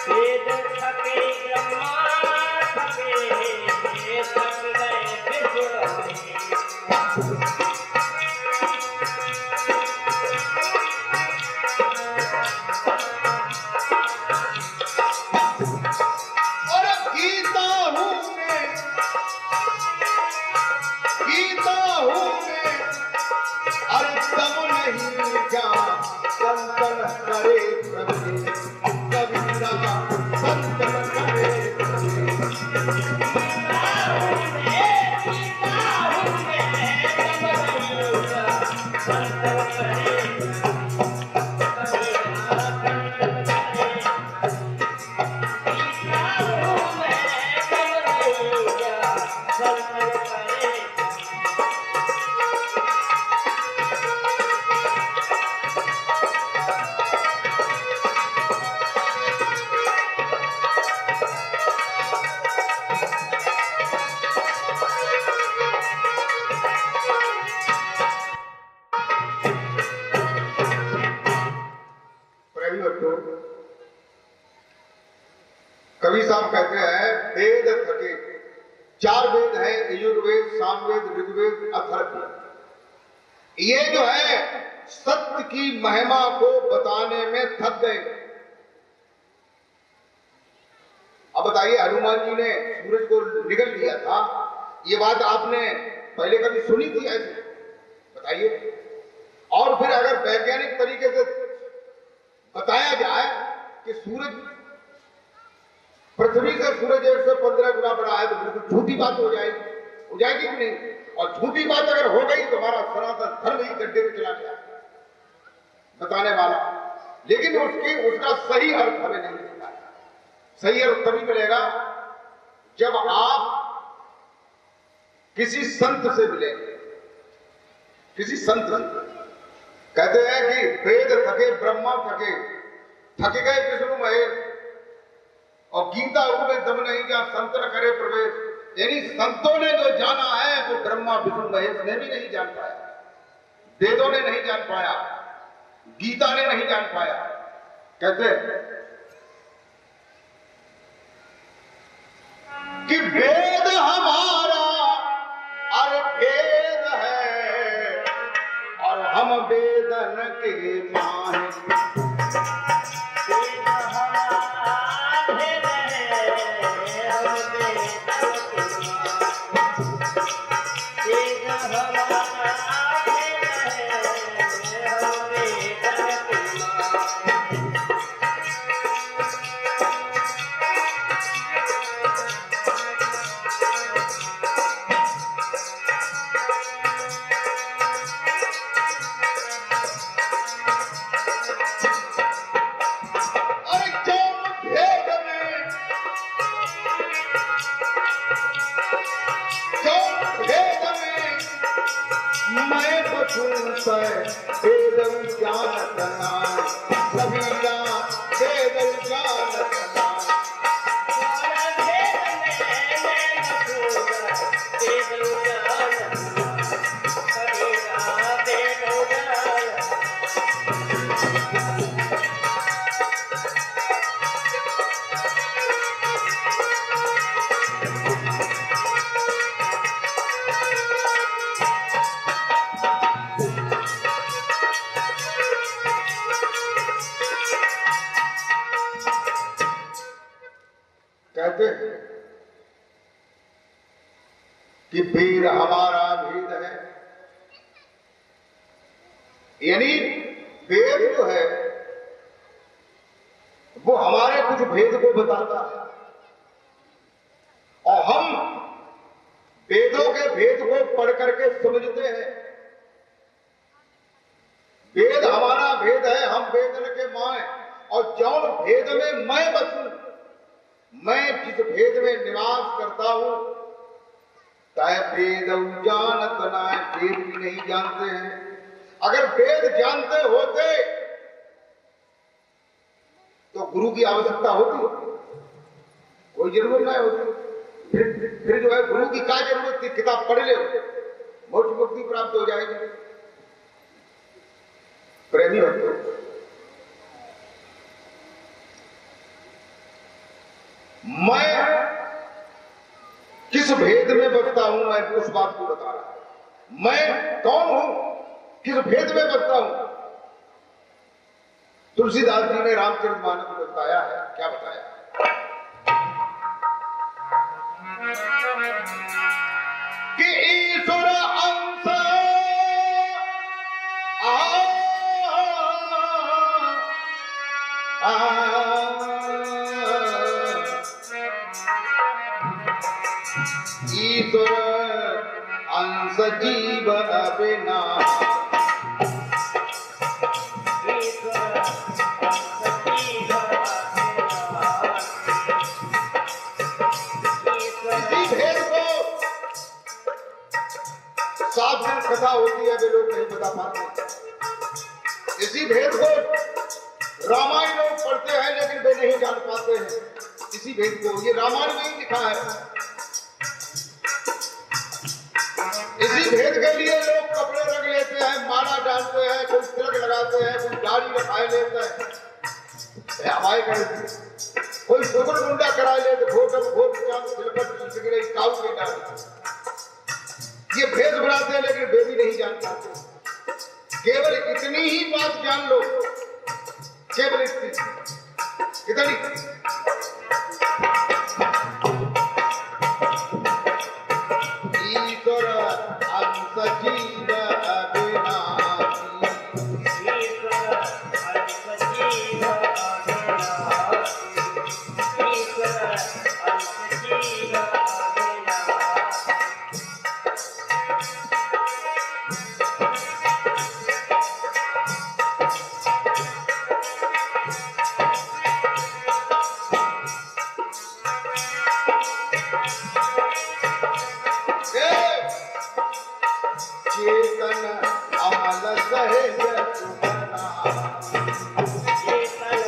वेद थके ब्रह्मा थके, ये थक गए विष्णु। कवि साहब कहते हैं वेद थके। चार वेद हैं, यजुर्वेद, सामवेद, ऋग्वेद, अथर्ववेद। ये जो है सत्य की महिमा को बताने में थक गए। अब बताइए, हनुमान जी ने सूरज को निगल लिया था, ये बात आपने पहले कभी सुनी थी ऐसे? बताइए। और फिर अगर वैज्ञानिक तरीके से बताया जाए कि सूरज पृथ्वी से सूरज से 15 गुना बड़ा है, तो बिल्कुल झूठी बात हो जाएगी कि नहीं? और झूठी बात अगर हो गई तो हमारा सनातन धर्म ही गड्ढे में चला गया बताने वाला। लेकिन उसका सही अर्थ हमें नहीं मिलता। सही अर्थ तभी मिलेगा जब आप किसी संत से मिलेंगे। किसी संत से कहते हैं कि वेद थके ब्रह्मा थके, थक गए विष्णु महेश, और गीता में दम नहीं क्या संत न करे प्रवेश। यानी संतों ने जो जाना है वो ब्रह्मा विष्णु महेश ने भी नहीं जान पाया, वेदों ने नहीं जान पाया, गीता ने नहीं जान पाया। कहते कि वेद हमारा अरे वेद है और हम वेदन के माहे। कहते हैं कि वेद हमारा भेद है। यानी वेद जो है वो हमारे कुछ भेद को बताता है और हम वेदों के भेद को पढ़ करके समझते हैं। वेद हमारा भेद है, हम वेदन के माए, और जौन भेद में मैं बसूं, मैं जिस भेद में निवास करता हूं, ताए वेद जानत नाय, वेद भी नहीं जानते हैं। अगर वेद जानते होते तो गुरु की आवश्यकता होती? कोई जरूरत नहीं होती। फिर जो है गुरु की क्या जरूरत थी? किताब पढ़ ले, मोक्ष मुक्ति प्राप्त हो जाएगी। प्रेमी भक्तों, मैं किस भेद में बसता हूं, मैं उस बात को बता रहा हूं। मैं कौन हूं, किस भेद में बसता हूं। तुलसीदास जी ने रामचरितमानस में बताया है, क्या बताया? कि ईश्वर अंश ईश्वर अंश जीव अविनाश। इसी भेद को सात दिन कथा होती है, वे लोग नहीं बता पाते। इसी भेद को रामायण लोग पढ़ते हैं लेकिन वे नहीं जान पाते हैं। इसी भेद को ये रामायण में ही लिखा है। इसी भेद के लिए लोग कपड़े रख लेते हैं, माला डालते हैं, कोई तिलक लगाते हैं, कोई दाढ़ी रखाए लेते हैं, हवाई करते, कोई सुगुन गुंडा करा लेते, भोट चांद सिलपट काऊ के डाल। ये भेद बनाते हैं लेकिन वे भी नहीं जान पाते। केवल इतनी ही बात जान लो, केवल इतनी, कितनी? ईश्वर अंश जीव अविनाशी। ईश्वर अंश जीव अविनाशी। ईश्वर अंश जीव अविनाशी। चेतन अमल सहज सुमना। चेतन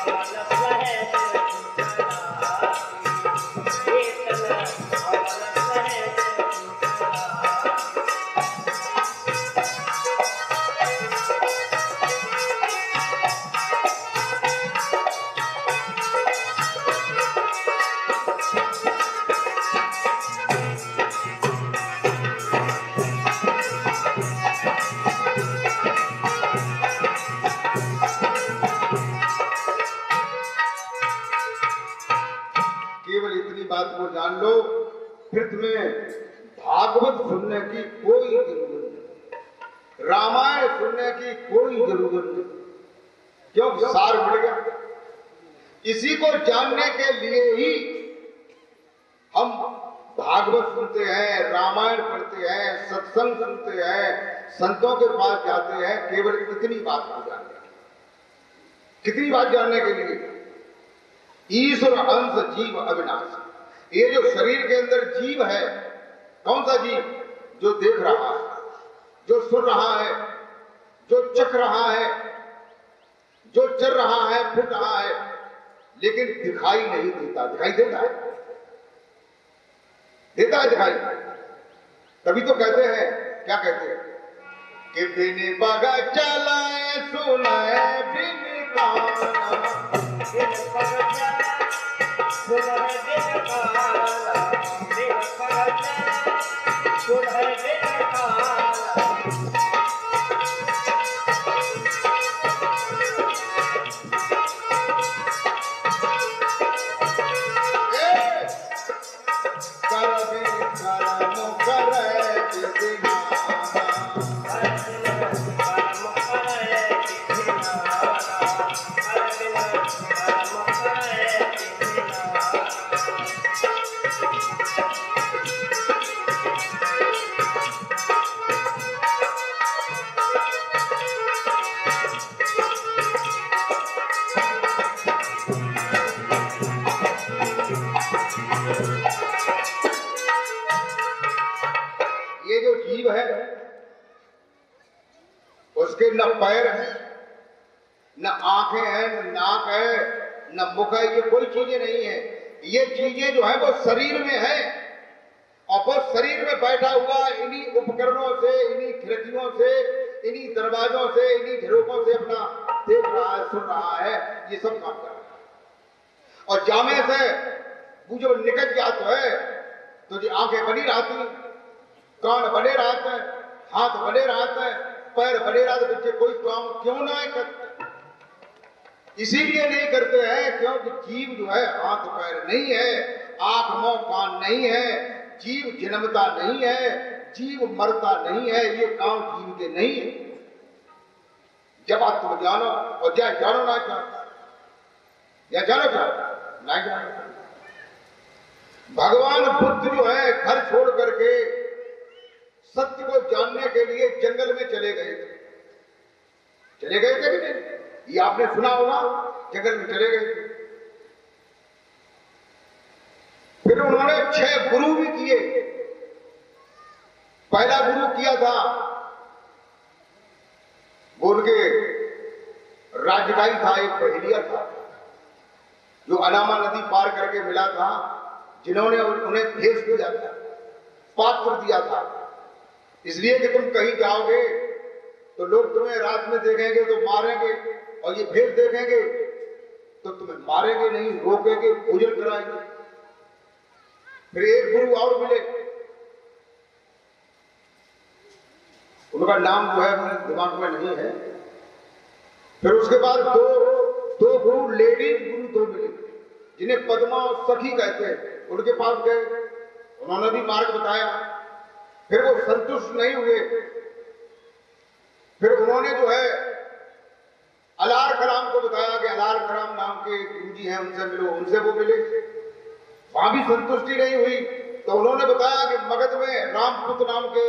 अमल सहज सुमना। चेतन अमल सहज सुमना। केवल इतनी बात को जान लो, फिर तुम्हें भागवत सुनने की कोई जरूरत नहीं, रामायण सुनने की कोई जरूरत नहीं। क्यों? सार मिल गया। इसी को जानने के लिए ही हम भागवत सुनते हैं, रामायण पढ़ते हैं, सत्संग सुनते हैं, संतों के पास जाते हैं, केवल इतनी बात को जानने। कितनी बात जानने के लिए? ईश्वर अंश जीव अविनाशी। ये जो शरीर के अंदर जीव है, कौन सा जीव? जो देख रहा है, जो सुन रहा है, जो चख रहा है, जो चल रहा है, फिर रहा है, लेकिन दिखाई नहीं देता। दिखाई देता है? देता है दिखाई? तभी तो कहते हैं, क्या कहते हैं कि बिन बगा चलाए सुनाए बिन गाना। बिन पग चला सुनह बिन काला। बिन पग चला सुनह बिन काला। कर बिन करम करे बिना। ये जो जीव है उसके न पैर है, न आंखें हैं, न नाक है, न मुख है, ये कोई चीजें नहीं है। ये चीजें जो है वो शरीर में है, और वो शरीर में बैठा हुआ इन्हीं उपकरणों से, इन्हीं खिड़कियों से, इन्हीं दरवाजों से, इन्हीं झरोकों से अपना देख रहा है, सुन रहा है, ये सब काम कर रहा है। और जामे से वो जब निकल जाता है तो जी आंखें बनी रहती, कान बने रहते हैं, हाथ बने रहते हैं, पैर बने रहते, बच्चे कोई काम क्यों ना करते? इसीलिए नहीं करते हैं क्योंकि जीव जो है हाथ पैर नहीं है, आंख मुंह कान नहीं है, जीव जन्मता नहीं है, जीव मरता नहीं है, ये काम जीव के नहीं है। जब आप तुम जानो और क्या जानो ना चाहता या जानो चाहता नहीं जानो। भगवान बुद्ध जो है घर छोड़ करके सत्य को जानने के लिए जंगल में चले गए थे। चले गए थे कि नहीं? ये आपने सुना होगा, जंगल में चले गए थे। फिर उन्होंने 6 गुरु भी किए। पहला गुरु किया था वो उनके राज्य का ही था, एक बहेलिया था जो अनामा नदी पार करके मिला था, जिन्होंने उन्हें भेज दिया था, पात्र दिया था, इसलिए कि तुम कहीं जाओगे तो लोग तुम्हें रात में देखेंगे तो मारेंगे, और ये भेज देखेंगे तो तुम्हें मारेंगे नहीं, रोकेंगे, भोजन कराएंगे। फिर एक गुरु और मिले, उनका नाम जो है मेरे दिमाग में नहीं है। फिर उसके बाद दो गुरु, लेडीज गुरु दो मिले, जिन्हें पद्मा और सखी कहते हैं। उनके पास गए, उन्होंने भी मार्ग बताया। फिर वो संतुष्ट नहीं हुए, फिर उन्होंने जो है अलार कलाम को बताया कि अलार कलाम नाम के गुरुजी हैं, उनसे मिलो। उनसे वो मिले, वहां भी संतुष्टि नहीं हुई, तो उन्होंने बताया कि मगध में रामपुत नाम के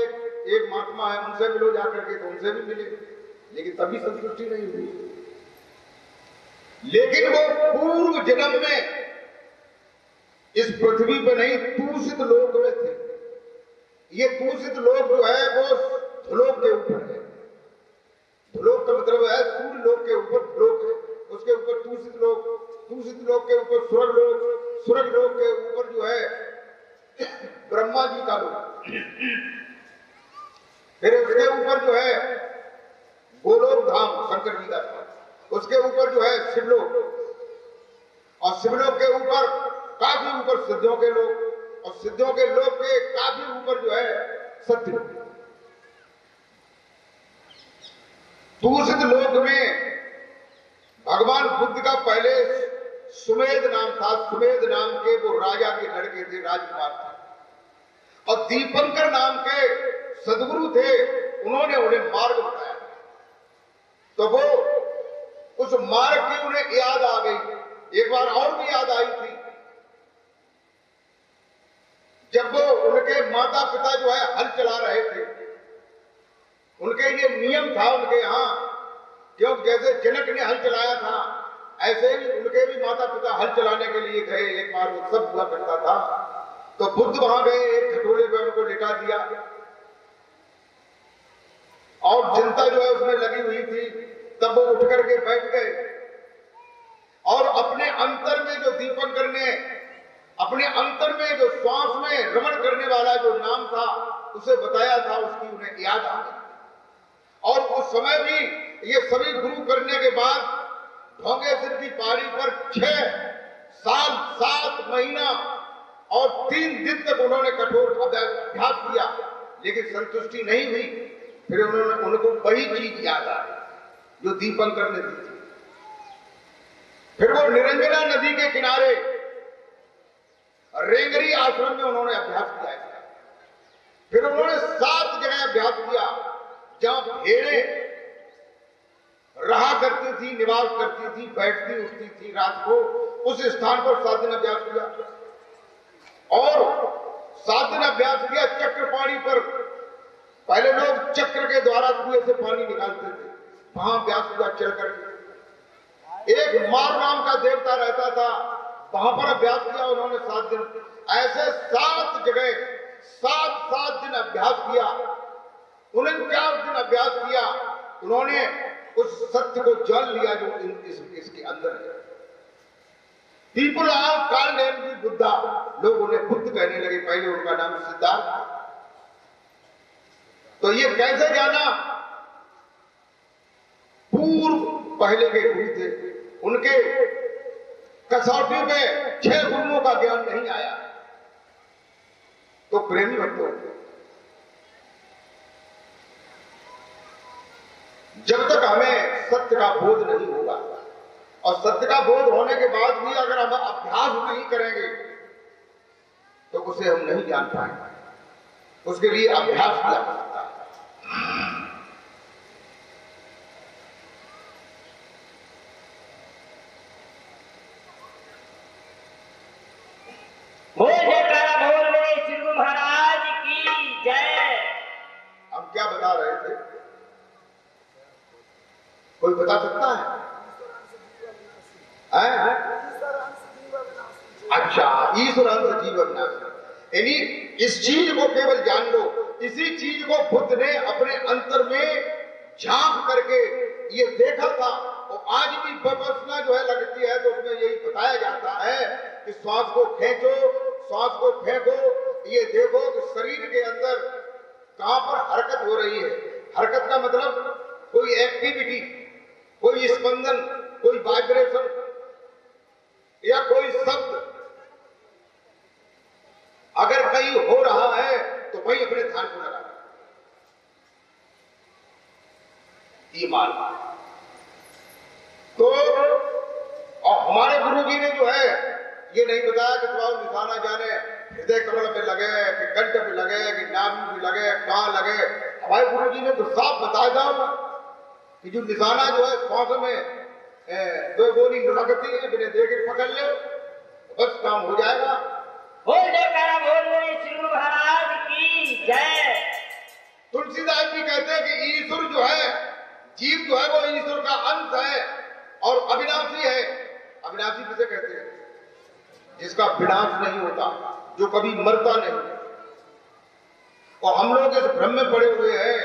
एक महात्मा है, उनसे मिलो जाकर के। तो उनसे भी मिले, लेकिन तभी संतुष्टि नहीं हुई। लेकिन वो पूर्व जन्म में इस पृथ्वी पर नहीं, दूषित लोक में थे। ये दूषित लोक जो है वो ध्रुलोक के ऊपर है। ध्रुलोक का मतलब है सूर्य लोक के ऊपर ध्रुलोक है, उसके ऊपर दूषित लोक, दूषित लोक के ऊपर स्वर्ग लोक, स्वर्ग लोक के ऊपर जो है ब्रह्मा जी का लोक, फिर उसके ऊपर जो है गोलोक धाम शंकर जी का था, उसके ऊपर जो है शिवलोक, और शिवलोक के ऊपर काफी ऊपर सिद्धों के लोग, और सिद्धों के लोग के काफी ऊपर जो है सत्यलोक। दूषित लोक में भगवान बुद्ध का पहले सुमेध नाम था, सुमेध नाम के वो राजा के लड़के थे, राजकुमार थे, और दीपंकर नाम के सदगुरु थे, उन्होंने उन्हें मार्ग बताया। तो वो उस मार्ग की उन्हें याद आ गई। एक बार और भी याद आई थी, जब वो उनके माता पिता जो है हल चला रहे थे। उनके ये नियम था उनके यहाँ, क्यों जैसे जनक ने हल चलाया था, ऐसे ही उनके भी माता पिता हल चलाने के लिए गए। एक बार वो सब हुआ करता था, तो बुद्ध वहां गए, एक खटोले पे उनको लिटा दिया, और जनता जो है उसमें लगी हुई थी। तब वो उठ करके बैठ गए, और अपने अंतर में जो दीपंकर ने अपने अंतर में जो श्वास में रमण करने वाला जो नाम था उसे बताया था, उसकी उन्हें याद आ गई। और उस समय भी ये सभी गुरु करने के बाद ढोंगे सिर की पहाड़ी पर 6 साल 7 महीना और 3 दिन तक उन्होंने कठोर अभ्यास किया, लेकिन संतुष्टि नहीं हुई। फिर उन्होंने उनको वही चीज याद आ जो दीपंकर ने दी थी। फिर वो निरंजना नदी के किनारे रेंगरी आश्रम में उन्होंने अभ्यास किया है। फिर उन्होंने 7 जगह अभ्यास किया जहां भेड़ें रहा करती थी, निवास करती थी, बैठती उठती थी रात को। उस स्थान पर 7 दिन अभ्यास किया, और 7 दिन अभ्यास किया चक्रपाणी पर। पहले लोग चक्र के द्वारा कुएं से पानी निकालते थे, वहां अभ्यास किया चल करके। एक मार नाम का देवता रहता था, वहां पर अभ्यास किया उन्होंने 7 दिन। ऐसे 7 जगह 7 दिन अभ्यास किया, 49 दिन अभ्यास किया। उन्होंने उस सत्य को जान लिया जो इसके अंदर है। People of called him the Buddha, लोग उन्हें बुद्ध कहने लगे। पहले उनका नाम सिद्धार्थ था। तो ये कैसे जाना? पूर्व पहले के गुरु थे, उनके कसौटी पे 6 गुरुओं का ज्ञान नहीं आया तो प्रेमी भक्तों, जब तक हमें सत्य का बोध नहीं होगा और सत्य का बोध होने के बाद भी अगर हम अभ्यास नहीं करेंगे तो उसे हम नहीं जान पाएंगे। उसके लिए अभ्यास किया जा सकता है। बोल जयकारा बोल मेरे श्री गुरु महाराज की जय। हम क्या बता रहे थे, कोई बता सकता है? अच्छा, ईश्वर अंश जीव अविनाशी, यानी इस चीज को केवल जान लो। इसी चीज को बुद्ध ने अपने अंतर में झांक करके ये देखा था। और आज भी विपश्यना जो है लगती है तो उसमें यही बताया जाता है कि श्वास को खींचो, श्वास को फेंको, ये देखो कि शरीर के अंदर कहां पर हरकत हो रही है। हरकत का मतलब कोई एक्टिविटी, कोई स्पंदन, कोई वाइब्रेशन या कोई शब्द अगर कहीं हो रहा है तो वही अपने ध्यान को लगा, ये मान। तो और हमारे गुरु जी ने जो है ये नहीं बताया कि थोड़ा निशाना जाने हृदय कमल पे लगे कि कंठ पे लगे कि नाभि पे लगे, कहां लगे। हमारे गुरु जी ने तो साफ बताया था कि जो निशाना जो है श्वास में 2 गोली लगती है, बिना देखे पकड़ ले बस काम हो जाएगा। बोल जयकारा बोल मेरे श्री गुरु महाराज की जय। तुलसीदास जी कहते हैं कि ईश्वर जो है, जीव जो है वो ईश्वर का अंश है और अविनाशी है। अविनाशी किसे कहते हैं? जिसका विनाश नहीं होता, जो कभी मरता नहीं। और हम लोग इस भ्रम में पड़े हुए हैं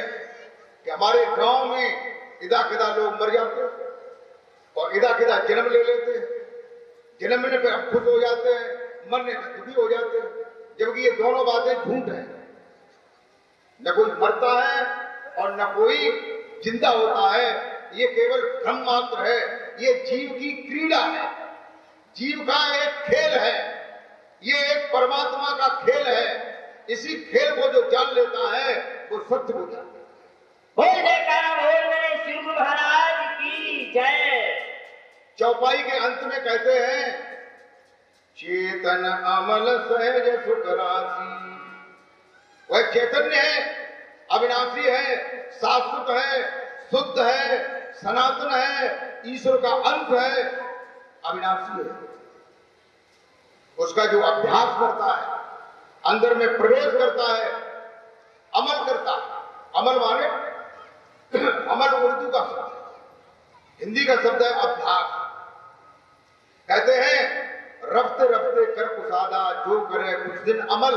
कि हमारे गांव में इदा किदा लोग मर जाते हैं और इदा किदा जन्म ले लेते हैं। जन्म लेने पर हम खुश हो जाते हैं, मरने में दुखी हो जाते हैं, जबकि ये दोनों बातें झूठ है। न कोई मरता है और न कोई जिंदा होता है, ये केवल भ्रम मात्र है। ये जीव की क्रीड़ा है, जीव का एक खेल है, ये एक परमात्मा का खेल है। इसी खेल को जो जान लेता है वो सत्य को जानता है। बोल जयकारा बोल मेरे श्री गुरु महाराज की जय। चौपाई के अंत में कहते हैं, चेतन अमल सहज सुख राशि। वह चैतन्य है, अविनाशी है, शाश्वत है, शुद्ध है, सनातन है, ईश्वर का अंश है, अविनाशी है। उसका जो अभ्यास करता है, अंदर में प्रवेश करता है, अमल करता है। अमल माने अमल उर्दू का शब्द है, हिंदी का शब्द है अभ्यास। कहते हैं रफ्ते रफ्ते कर कुसादा, जो करे कुछ दिन अमल,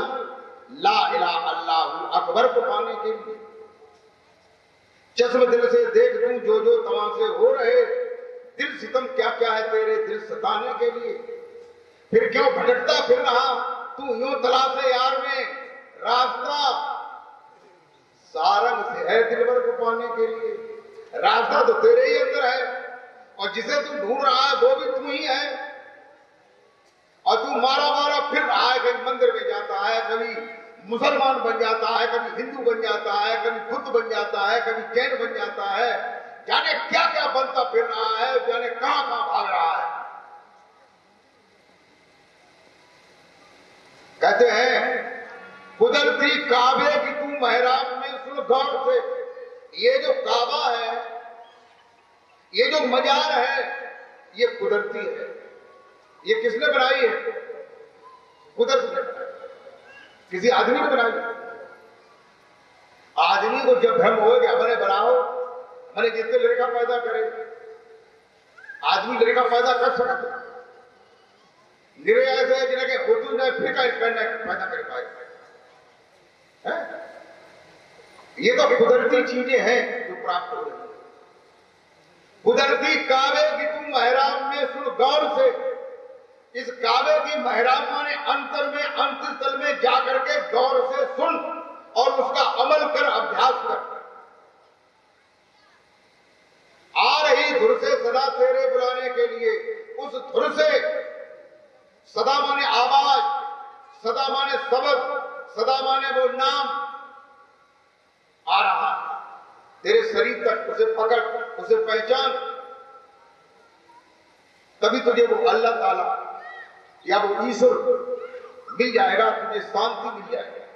ला इलाहा अल्लाहु अकबर को पाने के लिए। चश्म दिल से देख दूं जो जो तमाशे हो रहे, दिल सितम क्या क्या है तेरे दिल सताने के लिए। फिर क्यों भटकता फिर रहा तू यूं तलाशे यार में, रास्ता सारंग से है दिलबर को पाने के लिए। रास्ता तो तेरे ही अंदर है और जिसे तू ढूंढ रहा है वो भी तू ही है। और तू मारा मारा फिर रहा है, कभी मंदिर में जाता है, कभी मुसलमान बन जाता है, कभी हिंदू बन जाता है, कभी बुद्ध बन जाता है, कभी जैन बन जाता है, जाने क्या क्या बनता फिर रहा है, जाने कहां कहां भाग रहा है। कहते हैं कुदरती काबे की तू मेहराब में सुन गौर से। ये जो काबा है, ये जो मजार है, ये कुदरती है। ये किसने बनाई है? कुदरत ने। किसी आदमी ने बनाई? आदमी को जब भ्रम हो कि मैंने बनाओ, मैंने जितने लड़का पैदा करे, आदमी लड़का पैदा कर सकता निरे ऐसे जिन्हें के होतु ने फिर का पैदा कर पाए। ये तो कुदरती चीजें हैं जो प्राप्त हो रही है। कुदरती काबे की तुम महराब में सुन गौर से। इस काबे की महराब माने अंतर में, अंतस्थल में जाकर के गौर से सुन और उसका अमल कर, अभ्यास कर। आ रही धुर से सदा तेरे बुलाने के लिए, उस धुर से सदा माने आवाज, सदा माने शब्द, सदा माने वो नाम आ रहा है तेरे शरीर तक, उसे पकड़, उसे पहचान, तभी तुझे वो अल्लाह ताला या वो ईश्वर मिल जाएगा, तुझे शांति मिल जाएगी।